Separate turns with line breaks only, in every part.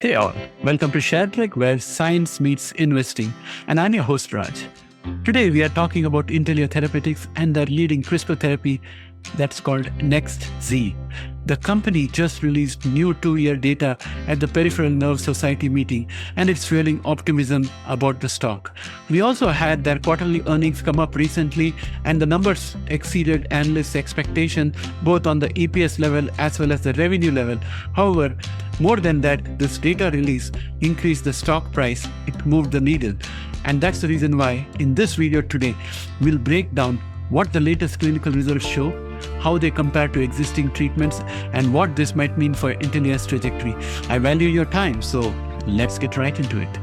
Hey all, welcome to ShareTreck where science meets investing, and I'm your host Raj. Today we are talking about Intellia Therapeutics and their leading CRISPR therapy that's called Nex-Z. The company just released new 2-year data at the Peripheral Nerve Society meeting, and it's fueling optimism about the stock. We also had their quarterly earnings come up recently, and the numbers exceeded analysts' expectation both on the EPS level as well as the revenue level. However, more than that, this data release increased the stock price. It moved the needle. And that's the reason why in this video today, we'll break down what the latest clinical results show, how they compare to existing treatments, and what this might mean for Intellia's trajectory. I value your time, so let's get right into it.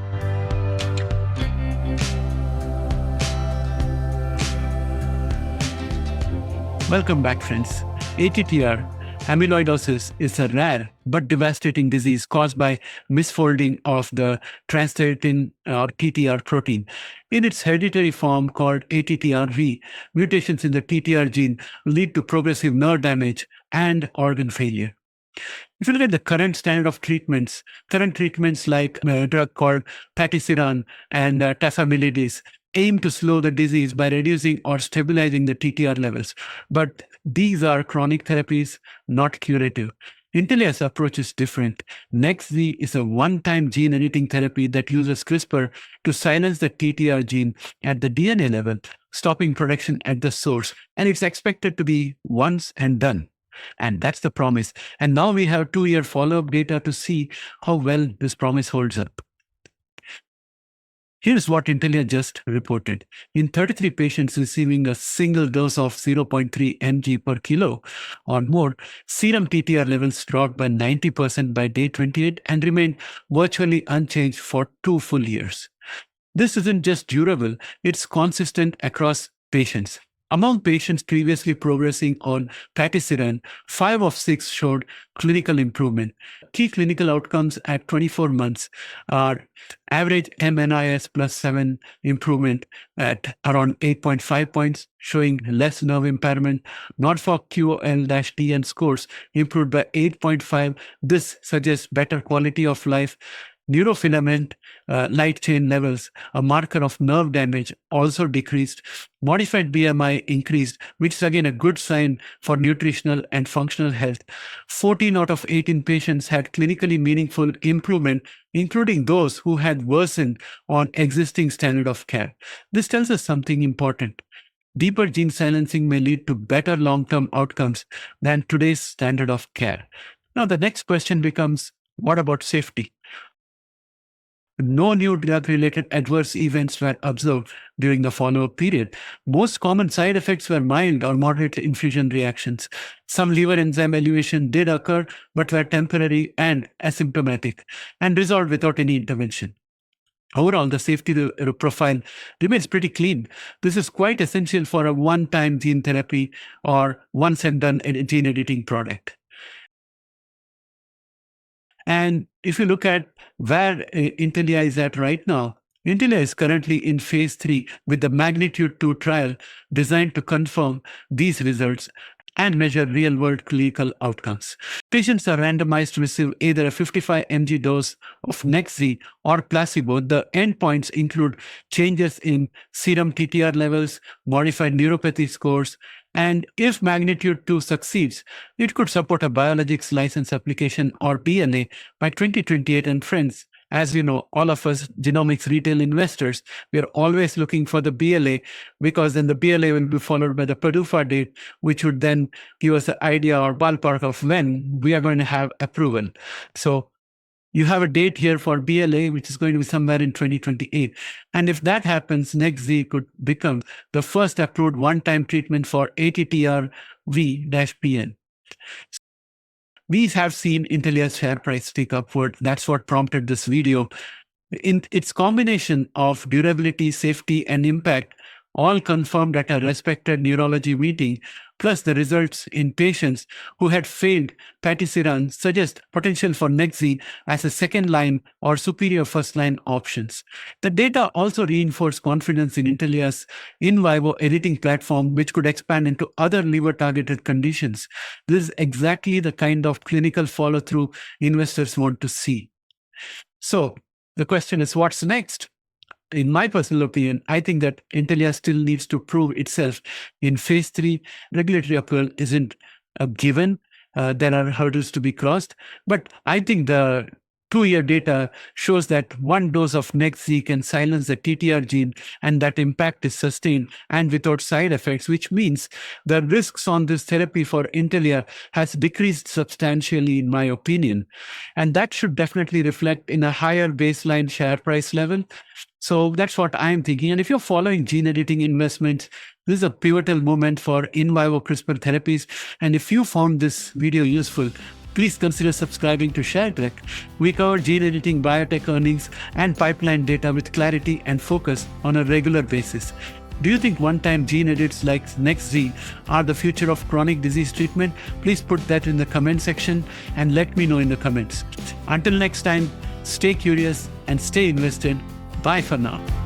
Welcome back, friends. ATTR, amyloidosis, is a rare but devastating disease caused by misfolding of the transthyretin or TTR protein. In its hereditary form called ATTRv, mutations in the TTR gene lead to progressive nerve damage and organ failure. If you look at the current standard of treatments, like a drug called patisiran and tafamidis aim to slow the disease by reducing or stabilizing the TTR levels. But these are chronic therapies, not curative. Intellia's approach is different. Nex-Z is a one-time gene editing therapy that uses CRISPR to silence the TTR gene at the DNA level, stopping production at the source. And it's expected to be once and done. And that's the promise. And now we have 2-year follow-up data to see how well this promise holds up. Here's what Intellia just reported. In 33 patients receiving a single dose of 0.3 mg per kilo or more, serum TTR levels dropped by 90% by day 28 and remained virtually unchanged for 2 full years. This isn't just durable, it's consistent across patients. Among patients previously progressing on patisiran, 5 of 6 showed clinical improvement. Key clinical outcomes at 24 months are average MNIS plus 7 improvement at around 8.5 points, showing less nerve impairment. Norfolk QOL-TN scores improved by 8.5. This suggests better quality of life. Neurofilament light chain levels, a marker of nerve damage, also decreased. Modified BMI increased, which is again a good sign for nutritional and functional health. 14 out of 18 patients had clinically meaningful improvement, including those who had worsened on existing standard of care. This tells us something important. Deeper gene silencing may lead to better long-term outcomes than today's standard of care. Now, the next question becomes, what about safety? No new drug-related adverse events were observed during the follow-up period. Most common side effects were mild or moderate infusion reactions. Some liver enzyme elevation did occur, but were temporary and asymptomatic and resolved without any intervention. Overall, the safety profile remains pretty clean. This is quite essential for a one-time gene therapy or once-and-done gene editing product. And if you look at where Intellia is at right now, Intellia is currently in phase 3 with the Magnitude 2 trial designed to confirm these results and measure real-world clinical outcomes. Patients are randomized to receive either a 55 mg dose of Nex-Z or placebo. The endpoints include changes in serum TTR levels, modified neuropathy scores, and if Magnitude 2 succeeds, it could support a biologics license application or BLA by 2028. And friends, as you know, all of us genomics retail investors, we are always looking for the BLA because then the BLA will be followed by the PDUFA date, which would then give us an idea or ballpark of when we are going to have approval. So you have a date here for BLA, which is going to be somewhere in 2028. And if that happens, Nex-Z could become the first approved one-time treatment for ATTRv-PN. We have seen Intellia's share price tick upward. That's what prompted this video. In its combination of durability, safety, and impact, all confirmed at a respected neurology meeting, plus the results in patients who had failed patisiran suggest potential for Nex-Z as a second-line or superior first-line options. The data also reinforce confidence in Intellia's in vivo editing platform, which could expand into other liver-targeted conditions. This is exactly the kind of clinical follow-through investors want to see. So the question is, what's next? In my personal opinion, I think that Intellia still needs to prove itself in phase 3. Regulatory approval isn't a given. There are hurdles to be crossed. But I think the 2-year data shows that one dose of Nex-Z can silence the TTR gene, and that impact is sustained and without side effects, which means the risks on this therapy for Intellia has decreased substantially, in my opinion. And that should definitely reflect in a higher baseline share price level. So that's what I'm thinking. And if you're following gene editing investments, this is a pivotal moment for in vivo CRISPR therapies. And if you found this video useful, please consider subscribing to ShareTreck. We cover gene editing, biotech earnings, and pipeline data with clarity and focus on a regular basis. Do you think one-time gene edits like Nex-Z are the future of chronic disease treatment? Please put that in the comment section and let me know in the comments. Until next time, stay curious and stay invested. Bye for now.